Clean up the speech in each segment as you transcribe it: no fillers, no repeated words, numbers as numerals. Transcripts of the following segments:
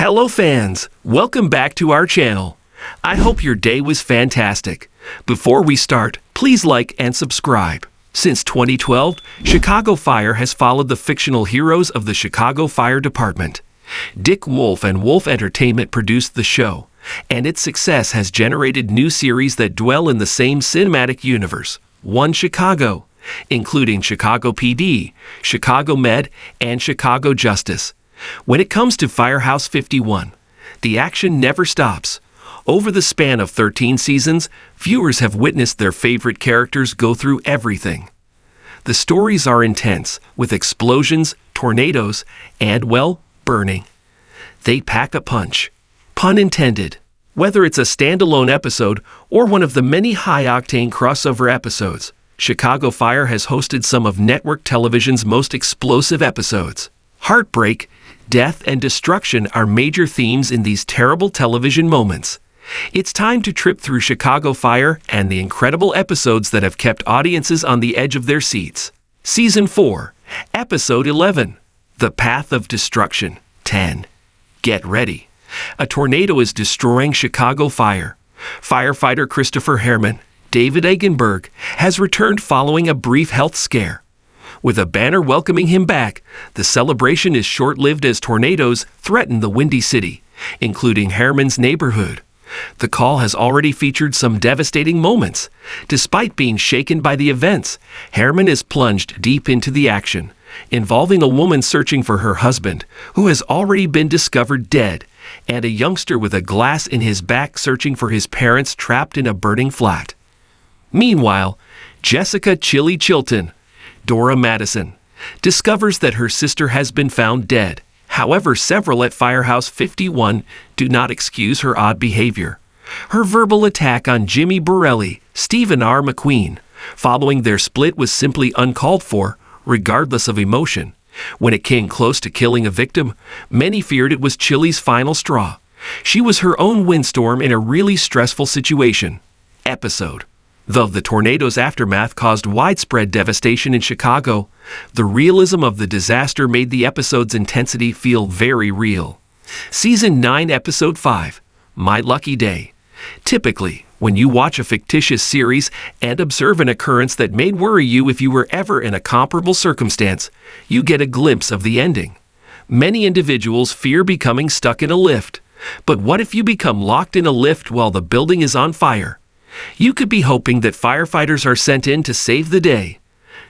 Hello fans, welcome back to our channel. I hope your day was fantastic. Before we start, please like and subscribe. Since 2012, Chicago Fire has followed the fictional heroes of the Chicago Fire Department. Dick Wolf and Wolf Entertainment produced the show, and its success has generated new series that dwell in the same cinematic universe, One Chicago, including Chicago PD, Chicago Med, and Chicago Justice. When it comes to Firehouse 51, the action never stops. Over the span of 13 seasons, viewers have witnessed their favorite characters go through everything. The stories are intense, with explosions, tornadoes, and, well, burning. They pack a punch. Pun intended. Whether it's a standalone episode or one of the many high-octane crossover episodes, Chicago Fire has hosted some of network television's most explosive episodes. Heartbreak, death, and destruction are major themes in these terrible television moments. It's time to trip through Chicago Fire and the incredible episodes that have kept audiences on the edge of their seats. Season 4, Episode 11, The Path of Destruction. 10. Get ready. A tornado is destroying Chicago Fire. Firefighter Christopher Herman, David Egenberg, has returned following a brief health scare. With a banner welcoming him back, the celebration is short-lived as tornadoes threaten the Windy City, including Herman's neighborhood. The call has already featured some devastating moments. Despite being shaken by the events, Herman is plunged deep into the action, involving a woman searching for her husband, who has already been discovered dead, and a youngster with a glass in his back searching for his parents trapped in a burning flat. Meanwhile, Jessica Chili Chilton, Dora Madison, discovers that her sister has been found dead. However, several at Firehouse 51 do not excuse her odd behavior. Her verbal attack on Jimmy Borelli, Stephen R. McQueen, following their split was simply uncalled for, regardless of emotion. When it came close to killing a victim, many feared it was Chili's final straw. She was her own windstorm in a really stressful situation. Episode. Though the tornado's aftermath caused widespread devastation in Chicago, the realism of the disaster made the episode's intensity feel very real. Season 9, Episode 5, My Lucky Day. Typically, when you watch a fictitious series and observe an occurrence that may worry you if you were ever in a comparable circumstance, you get a glimpse of the ending. Many individuals fear becoming stuck in a lift. But what if you become locked in a lift while the building is on fire? You could be hoping that firefighters are sent in to save the day.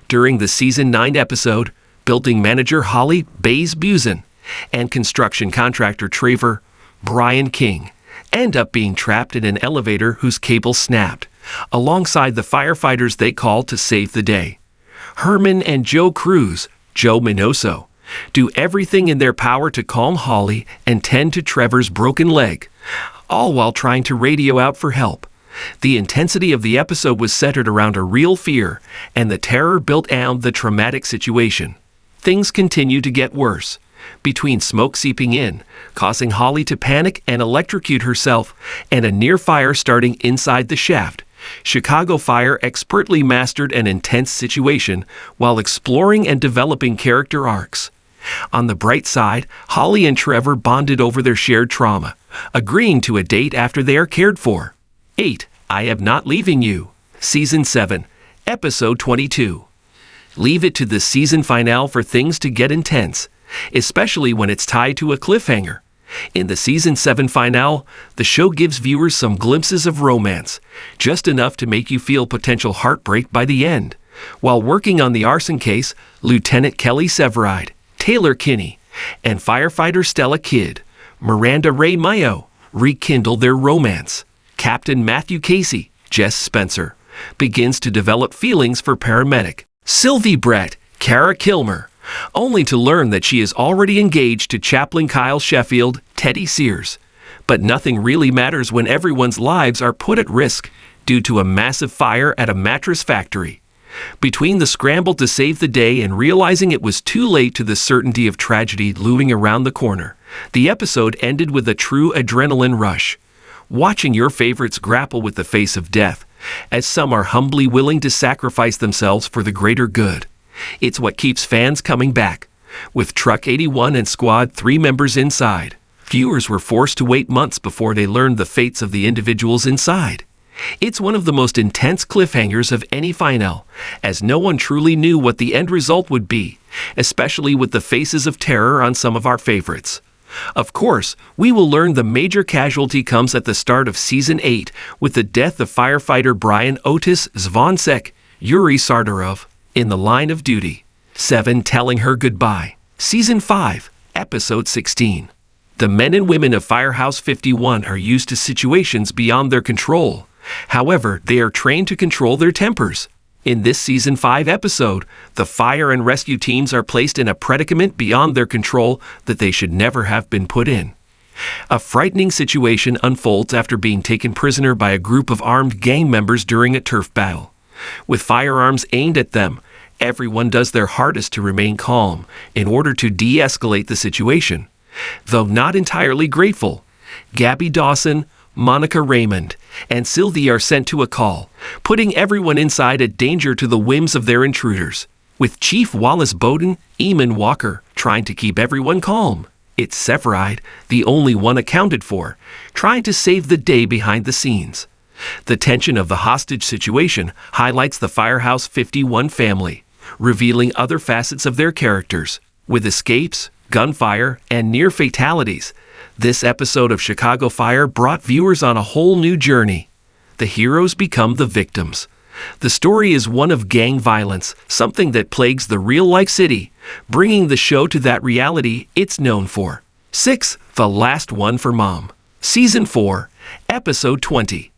During the Season 9 episode, building manager Holly Bays Busen and construction contractor Trevor Brian King end up being trapped in an elevator whose cable snapped, alongside the firefighters they called to save the day. Herman and Joe Cruz, Joe Minoso, do everything in their power to calm Holly and tend to Trevor's broken leg, all while trying to radio out for help. The intensity of the episode was centered around a real fear, and the terror built on the traumatic situation. Things continue to get worse. Between smoke seeping in, causing Holly to panic and electrocute herself, and a near fire starting inside the shaft, Chicago Fire expertly mastered an intense situation while exploring and developing character arcs. On the bright side, Holly and Trevor bonded over their shared trauma, agreeing to a date after they are cared for. 8. I Am Not Leaving You. Season 7, Episode 22. Leave it to the season finale for things to get intense, especially when it's tied to a cliffhanger. In the Season 7 finale, the show gives viewers some glimpses of romance, just enough to make you feel potential heartbreak by the end. While working on the arson case, Lieutenant Kelly Severide, Taylor Kinney, and firefighter Stella Kidd, Miranda Ray Mayo, rekindle their romance. Captain Matthew Casey, Jess Spencer, begins to develop feelings for paramedic Sylvie Brett, Kara Kilmer, only to learn that she is already engaged to Chaplain Kyle Sheffield, Teddy Sears. But nothing really matters when everyone's lives are put at risk due to a massive fire at a mattress factory. Between the scramble to save the day and realizing it was too late to the certainty of tragedy looming around the corner, the episode ended with a true adrenaline rush. Watching your favorites grapple with the face of death, as some are humbly willing to sacrifice themselves for the greater good. It's what keeps fans coming back. With Truck 81 and Squad 3 members inside, Viewers were forced to wait months before they learned the fates of the individuals inside. It's one of the most intense cliffhangers of any finale, as no one truly knew what the end result would be, especially with the faces of terror on some of our favorites. Of course, we will learn the major casualty comes at the start of Season 8 with the death of firefighter Brian Otis Zvonsek, Yuri Sardarov, in the line of duty. 7. Telling her goodbye. Season 5, Episode 16. The men and women of Firehouse 51 are used to situations beyond their control. However, they are trained to control their tempers. In this Season 5 episode, the fire and rescue teams are placed in a predicament beyond their control that they should never have been put in. A frightening situation unfolds after being taken prisoner by a group of armed gang members during a turf battle. With firearms aimed at them, everyone does their hardest to remain calm in order to de-escalate the situation. Though not entirely grateful, Gabby Dawson, Monica Raymond, and Sylvie are sent to a call, putting everyone inside at danger to the whims of their intruders. With Chief Wallace Bowden, Eamon Walker, trying to keep everyone calm. It's Severide, the only one accounted for, trying to save the day behind the scenes. The tension of the hostage situation highlights the Firehouse 51 family, revealing other facets of their characters. With escapes, gunfire, and near fatalities, this episode of Chicago Fire brought viewers on a whole new journey. The heroes become the victims. The story is one of gang violence, something that plagues the real-life city, bringing the show to that reality it's known for. 6. The Last One for Mom. Season 4, Episode 20.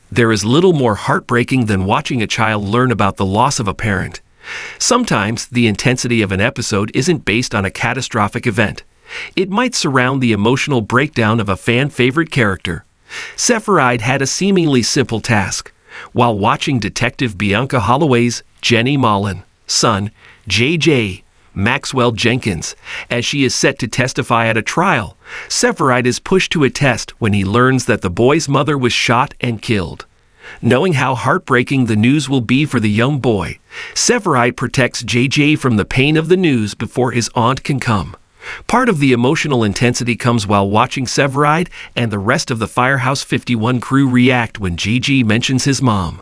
There is little more heartbreaking than watching a child learn about the loss of a parent. Sometimes, the intensity of an episode isn't based on a catastrophic event. It might surround the emotional breakdown of a fan-favorite character. Severide had a seemingly simple task. While watching Detective Bianca Holloway's Jenny Mullen, son, J.J. Maxwell Jenkins, as she is set to testify at a trial, Severide is pushed to a test when he learns that the boy's mother was shot and killed. Knowing how heartbreaking the news will be for the young boy, Severide protects J.J. from the pain of the news before his aunt can come. Part of the emotional intensity comes while watching Severide and the rest of the Firehouse 51 crew react when J.J. mentions his mom.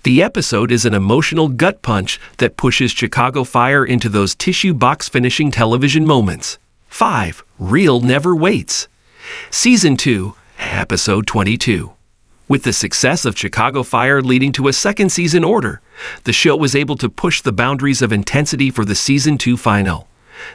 The episode is an emotional gut punch that pushes Chicago Fire into those tissue box finishing television moments. 5. Real never waits. Season 2, Episode 22. With the success of Chicago Fire leading to a second season order, the show was able to push the boundaries of intensity for the Season 2 final.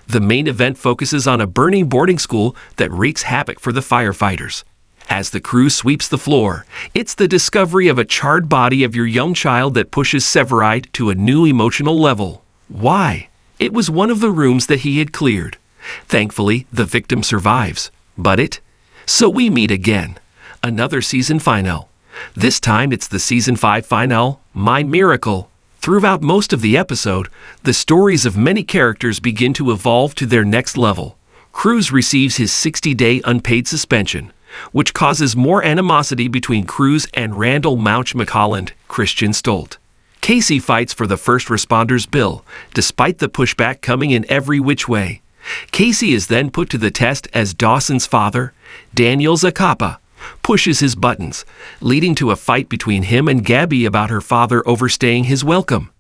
The main event focuses on a burning boarding school that wreaks havoc for the firefighters. As the crew sweeps the floor, it's the discovery of a charred body of your young child that pushes Severide to a new emotional level. Why? It was one of the rooms that he had cleared. Thankfully, the victim survives. But so we meet again. Another season final. This time it's the Season 5 final, My Miracle. Throughout most of the episode, the stories of many characters begin to evolve to their next level. Cruz receives his 60-day unpaid suspension, which causes more animosity between Cruz and Randall Mouch McHolland, Christian Stolt. Casey fights for the first responders bill, despite the pushback coming in every which way. Casey is then put to the test as Dawson's father, Daniel Zacapa, pushes his buttons, leading to a fight between him and Gabby about her father overstaying his welcome.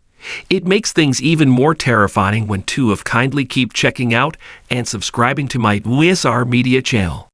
It makes things even more terrifying when two of kindly keep checking out and subscribing to my USR Media channel.